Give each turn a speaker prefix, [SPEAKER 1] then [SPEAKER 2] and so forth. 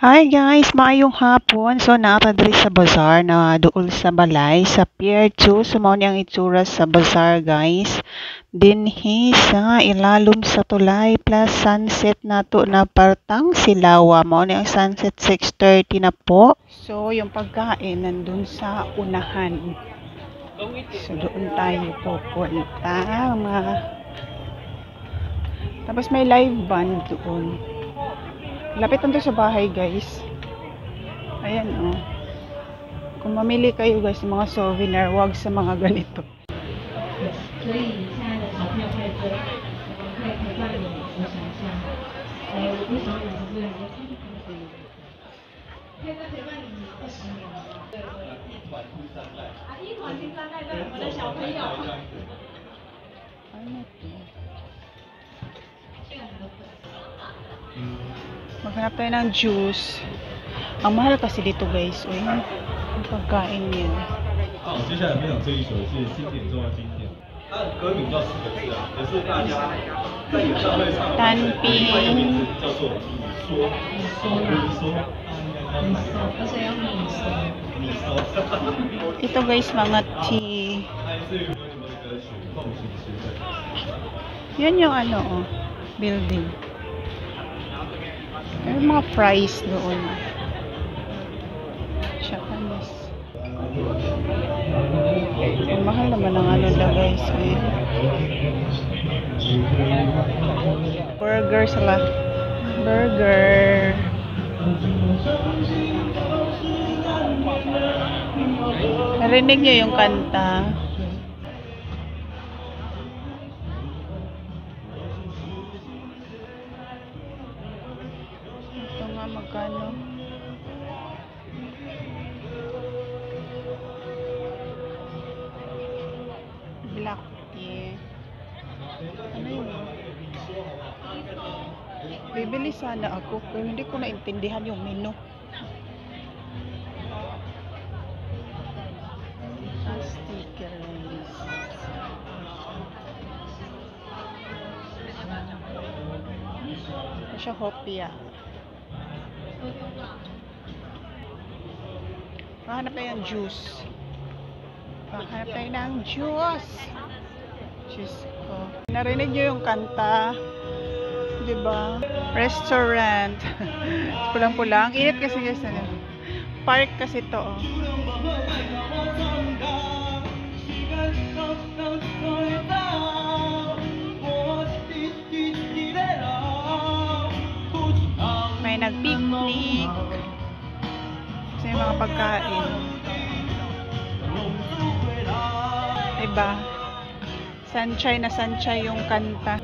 [SPEAKER 1] Hi guys, maayong hapon. So naata diri sa bazaar na duol sa balay sa Pier 2. So mao ni ang itsura sa bazaar guys. Dinhi sa ilalom sa tulay plus sunset nato na partang Silawa. Mao ni ang sunset 6:30 na po. So yung pagkain nandun sa unahan. So doon tayo pupunta. Tapos may live band doon. Lapit lang to sa bahay guys. Ayan oh. Kung mamili kayo guys ng mga souvenir, wag sa mga ganito. Maghanap tayo ng juice. Ang mahal kasi dito guys. Uy, ang pagkain niya.
[SPEAKER 2] 好，接下来分享这一首是经典中的经典。它的歌名叫4个字啊，也是大家在演唱会常常的另外一个名字叫做你说，你说，而且要你说，你说。
[SPEAKER 1] Ito guys, mga tea.
[SPEAKER 2] 它是一个你们的歌曲《梦醒时分》。
[SPEAKER 1] Yan yung ano oh, building. May mga fries doon. Japanese. Ang mahal naman ang ano na guys. Eh. Burger sila. Burger. Narinig niyo yung kanta. Ito nga magkano. Black tea. Ano yun? Bibili sana ako pero hindi ko naintindihan yung menu. Sticker list. Ito siya hopia. Mahanap tayo ng juice. Mahanap tayo ng juice. Juice ko. Narinig niyo yung kanta. Diba? Restaurant. Pulang-pulang. Init kasi guys. Park kasi to. Oh. May nag-picnic. Kasi yung mga pagkain. Diba? Sunshine na sunshine yung kanta.